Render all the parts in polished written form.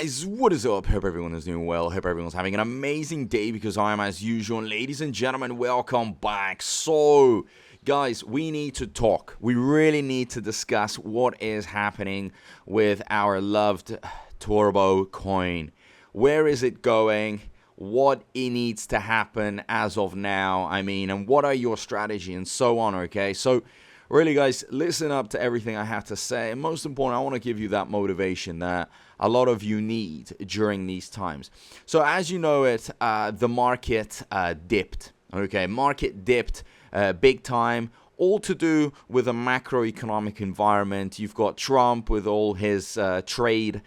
guys, what is up? Hope everyone is doing well. Hope everyone's having an amazing day because I am as usual. And ladies and gentlemen, welcome back. So, guys, we need to talk. We really need to discuss what is happening with our loved Turbo coin. Where is it going? What it needs to happen as of now, and what are your strategy and so on, okay? So, really, guys, listen up to everything I have to say. And most important, I want to give you that motivation that a lot of you need during these times. So as you know it, the market dipped. Okay, market dipped big time. All to do with a macroeconomic environment. You've got Trump with all his trade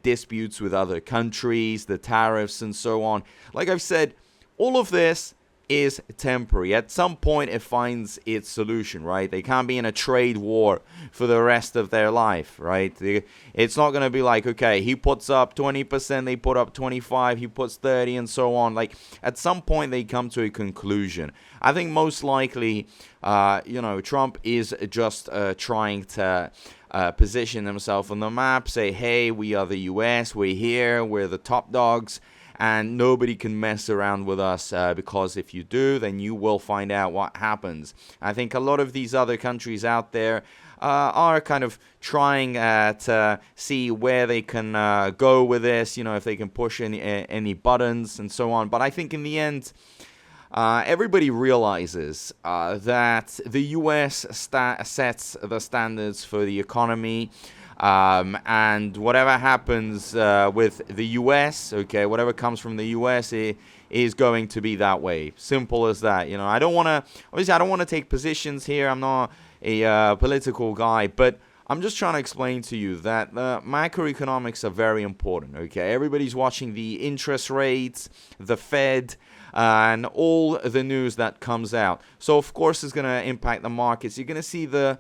disputes with other countries, the tariffs and so on. Like I've said, all of this is temporary. At some point it finds its solution, right? They can't be in a trade war for the rest of their life, right? It's not going to be like, okay, he puts up 20%, they put up 25, he puts 30 and so on. Like at some point they come to a conclusion. I think most likely, Trump is just trying to position himself on the map, say, hey, we are the US, we're here, we're the top dogs. And nobody can mess around with us because if you do, then you will find out what happens. I think a lot of these other countries out there are kind of trying to see where they can go with this, if they can push any buttons and so on. But I think in the end, everybody realizes that the U.S. sets the standards for the economy. And whatever happens with the U.S., okay, whatever comes from the U.S. is going to be that way. Simple as that. I don't want to take positions here. I'm not a political guy, but I'm just trying to explain to you that the macroeconomics are very important, okay? Everybody's watching the interest rates, the Fed, and all the news that comes out. So, of course, it's going to impact the markets. You're going to see the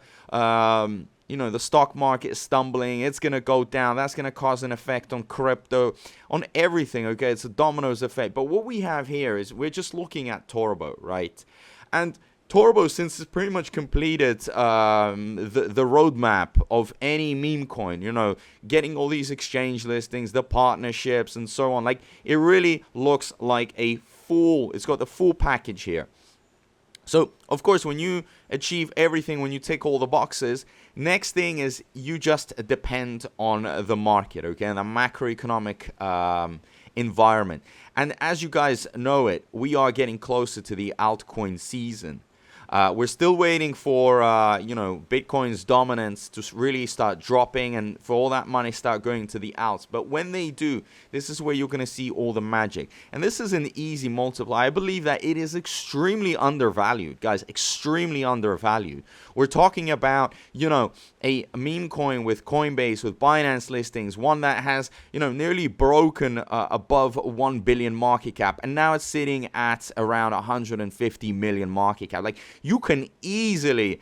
stock market is stumbling. It's going to go down. That's going to cause an effect on crypto, on everything, okay? It's a dominoes effect. But what we have here is we're just looking at Turbo, right? And Turbo, since it's pretty much completed the roadmap of any meme coin, getting all these exchange listings, the partnerships, and so on. Like, it really looks like it's got the full package here. So, of course, when you achieve everything, when you tick all the boxes, next thing is you just depend on the market, okay, and the macroeconomic environment. And as you guys know it, we are getting closer to the altcoin season. We're still waiting for, Bitcoin's dominance to really start dropping and for all that money start going to the alts. But when they do, this is where you're going to see all the magic. And this is an easy multiplier. I believe that it is extremely undervalued, guys, extremely undervalued. We're talking about, a meme coin with COINBASE, with Binance listings, one that has, nearly broken above 1 billion market cap. And now it's sitting at around 150 million market cap. Like, you can easily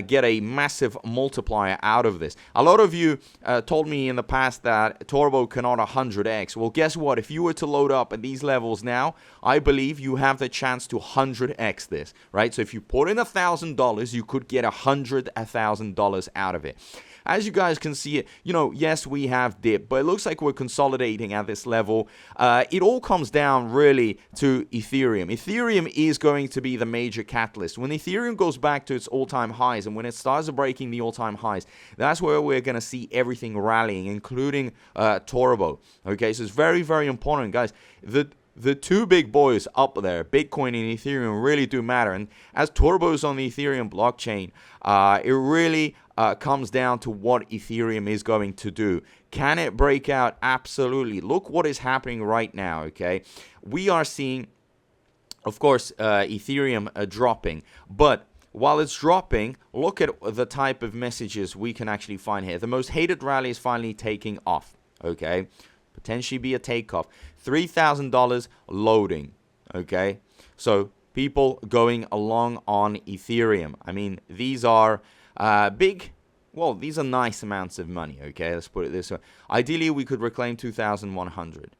get a massive multiplier out of this. A lot of you told me in the past that Turbo cannot 100x. Well, guess what? If you were to load up at these levels now, I believe you have the chance to 100x this, right? So if you put in $1,000, you could get $100,000 out of it. As you guys can see it, yes, we have dipped, but it looks like we're consolidating at this level. It all comes down really to Ethereum. Ethereum is going to be the major catalyst. When Ethereum goes back to its all-time highs and when it starts breaking the all-time highs, that's where we're going to see everything rallying, including Turbo. Okay, so it's very, very important, guys. The two big boys up there, Bitcoin and Ethereum, really do matter. And as Turbo's on the Ethereum blockchain, it really comes down to what Ethereum is going to do. Can it break out? Absolutely. Look what is happening right now, okay? We are seeing, of course, Ethereum dropping. But while it's dropping, look at the type of messages we can actually find here. The most hated rally is finally taking off, okay? Potentially be a takeoff. $3,000 loading, okay? So people going along on Ethereum. These are these are nice amounts of money, okay? Let's put it this way. Ideally, we could reclaim 2,100.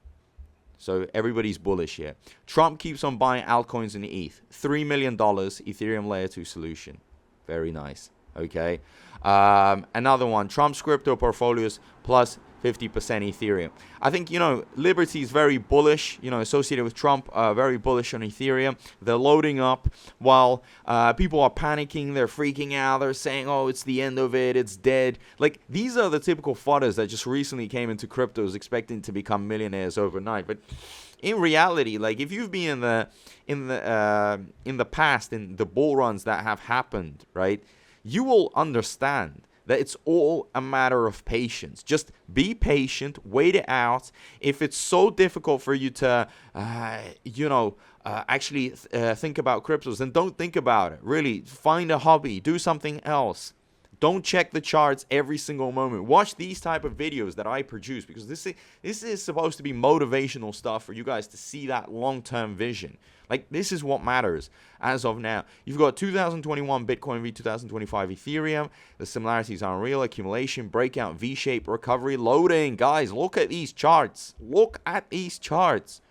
So everybody's bullish here. Trump keeps on buying altcoins in ETH. $3 million Ethereum Layer 2 solution. Very nice, okay? Another one. Trump's crypto portfolios plus 50% Ethereum. I think, Liberty is very bullish, associated with Trump, very bullish on Ethereum. They're loading up while people are panicking. They're freaking out. They're saying, oh, it's the end of it. It's dead. Like, these are the typical fodders that just recently came into cryptos expecting to become millionaires overnight. But in reality, like, if you've been in the past, in the bull runs that have happened, right, you will understand that it's all a matter of patience. Just be patient, wait it out. If it's so difficult for you to, actually think about cryptos, then don't think about it. Really, find a hobby, do something else. Don't check the charts every single moment. Watch these type of videos that I produce, because this is supposed to be motivational stuff for you guys to see that long-term vision. Like, this is what matters as of now. You've got 2021 Bitcoin v 2025 Ethereum. The similarities are unreal. Accumulation, breakout, V-shape, recovery, loading. Guys, look at these charts. Look at these charts.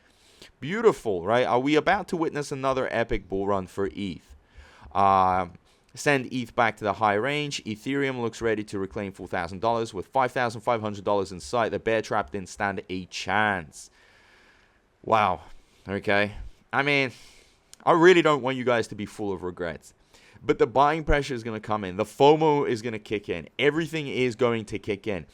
Beautiful, right? Are we about to witness another epic bull run for ETH? Send ETH back to the high range. Ethereum looks ready to reclaim $4,000 with $5,500 in sight. The bear trap didn't stand a chance. Wow. Okay. I mean, I really don't want you guys to be full of regrets. But the buying pressure is going to come in. The FOMO is going to kick in. Everything is going to kick in.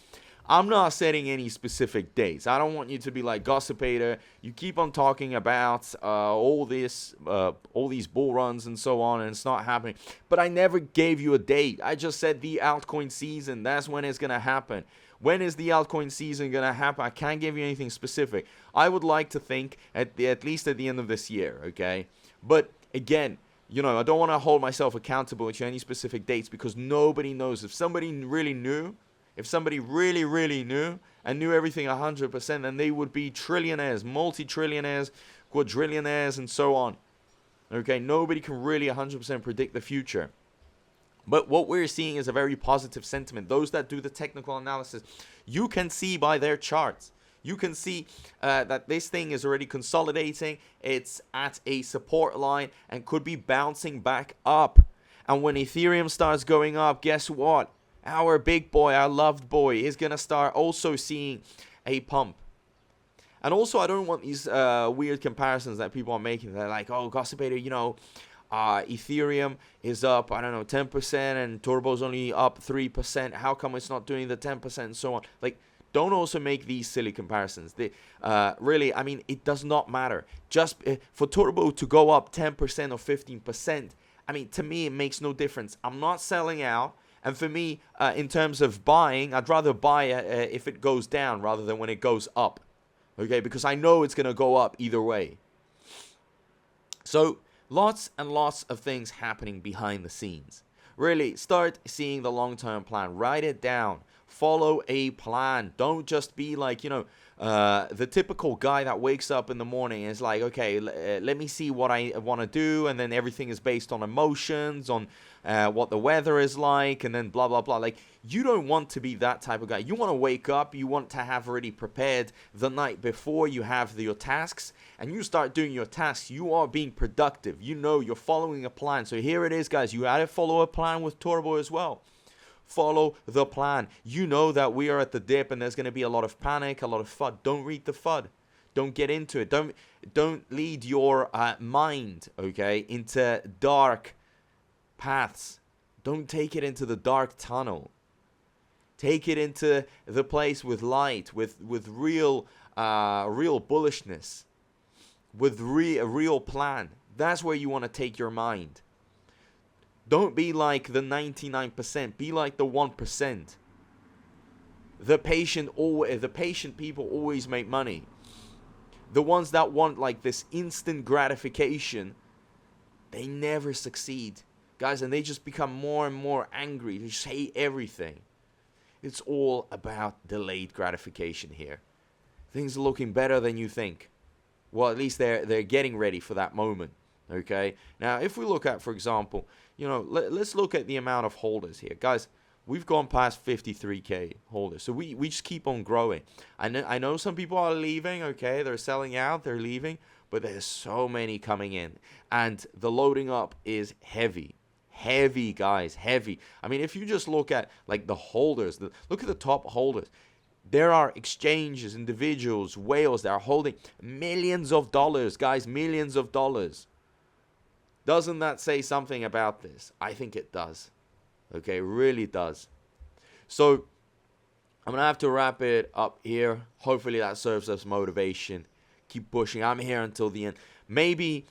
I'm not setting any specific dates. I don't want you to be like, Gossipator, you keep on talking about all these bull runs and so on, and it's not happening. But I never gave you a date. I just said the altcoin season. That's when it's going to happen. When is the altcoin season going to happen? I can't give you anything specific. I would like to think at least at the end of this year, okay? But again, I don't want to hold myself accountable to any specific dates, because nobody knows. If somebody really knew, if somebody really, really knew and knew everything 100%, then they would be trillionaires, multi-trillionaires, quadrillionaires, and so on. Okay, nobody can really 100% predict the future. But what we're seeing is a very positive sentiment. Those that do the technical analysis, you can see by their charts. You can see that this thing is already consolidating. It's at a support line and could be bouncing back up. And when Ethereum starts going up, guess what? Our big boy, our loved boy, is going to start also seeing a pump. And also, I don't want these weird comparisons that people are making. They're like, oh, Gossipator, Ethereum is up, 10%, and Turbo's only up 3%. How come it's not doing the 10% and so on? Like, don't also make these silly comparisons. Really, I mean, it does not matter. Just for Turbo to go up 10% or 15%, I mean, to me, it makes no difference. I'm not selling out. And for me, in terms of buying, I'd rather buy if it goes down rather than when it goes up. Okay, because I know it's going to go up either way. So, lots and lots of things happening behind the scenes. Really, start seeing the long-term plan. Write it down. Follow a plan. Don't just be like, the typical guy that wakes up in the morning and is like, okay, let me see what I want to do, and then everything is based on emotions, on what the weather is like, and then blah, blah, blah. Like, you don't want to be that type of guy. You want to wake up, you want to have already prepared the night before. You have your tasks, and you start doing your tasks. You are being productive. You're following a plan. So here it is, guys. You had to follow a plan with Turbo as well. Follow the plan. You know that we are at the dip and there's going to be a lot of panic, a lot of FUD. Don't read the FUD. Don't get into it. Don't lead your mind, okay, into dark paths. Don't take it into the dark tunnel. Take it into the place with light, with real bullishness, with a real plan. That's where you want to take your mind. Don't be like the 99%. Be like the 1%. The patient people always make money. The ones that want like this instant gratification, they never succeed. Guys, and they just become more and more angry. They just hate everything. It's all about delayed gratification here. Things are looking better than you think. Well, at least they're getting ready for that moment. Okay? Now, if we look at, for example, let's look at the amount of holders here. Guys, we've gone past 53K holders. So we just keep on growing. I know some people are leaving, okay? They're selling out, they're leaving. But there's so many coming in. And the loading up is heavy. Heavy, guys, heavy. I mean, if you just look at, like, the holders, look at the top holders. There are exchanges, individuals, whales that are holding millions of dollars, guys, millions of dollars. Doesn't that say something about this? I think it does. Okay, it really does. So I'm going to have to wrap it up here. Hopefully that serves as motivation. Keep pushing. I'm here until the end. Maybe,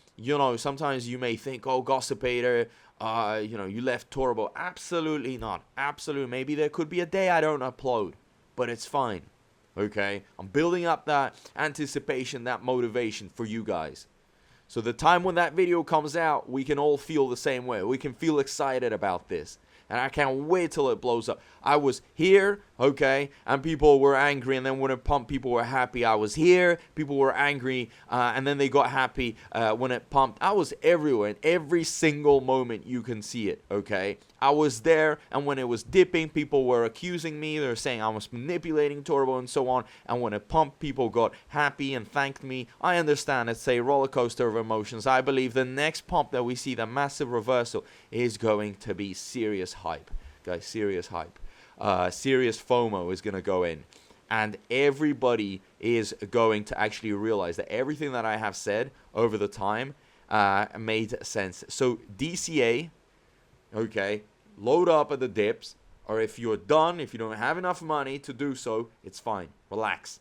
sometimes you may think, oh, Gossipator, you left Turbo. Absolutely not. Absolutely. Maybe there could be a day I don't upload, but it's fine. Okay? I'm building up that anticipation, that motivation for you guys. So the time when that video comes out, we can all feel the same way. We can feel excited about this. And I can't wait till it blows up. I was here, okay, and people were angry, and then when it pumped, people were happy. I was here, people were angry, and then they got happy when it pumped. I was everywhere, in every single moment you can see it, okay? I was there, and when it was dipping, people were accusing me. They were saying I was manipulating Turbo and so on. And when it pumped, people got happy and thanked me. I understand it's a roller coaster of emotions. I believe the next pump that we see, the massive reversal, is going to be serious hype. Guys, serious hype. Serious FOMO is going to go in. And everybody is going to actually realize that everything that I have said over the time made sense. So DCA, okay, load up at the dips, or if you're done, if you don't have enough money to do so, it's fine. Relax.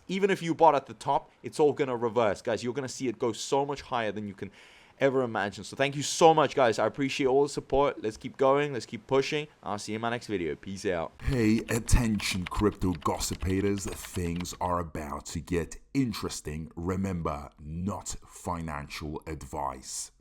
Even if you bought at the top, it's all going to reverse. Guys, you're going to see it go so much higher than you can ever imagine. So thank you so much, guys. I appreciate all the support. Let's keep going. Let's keep pushing. I'll see you in my next video. Peace out. Pay attention, crypto gossipators. Things are about to get interesting. Remember, not financial advice.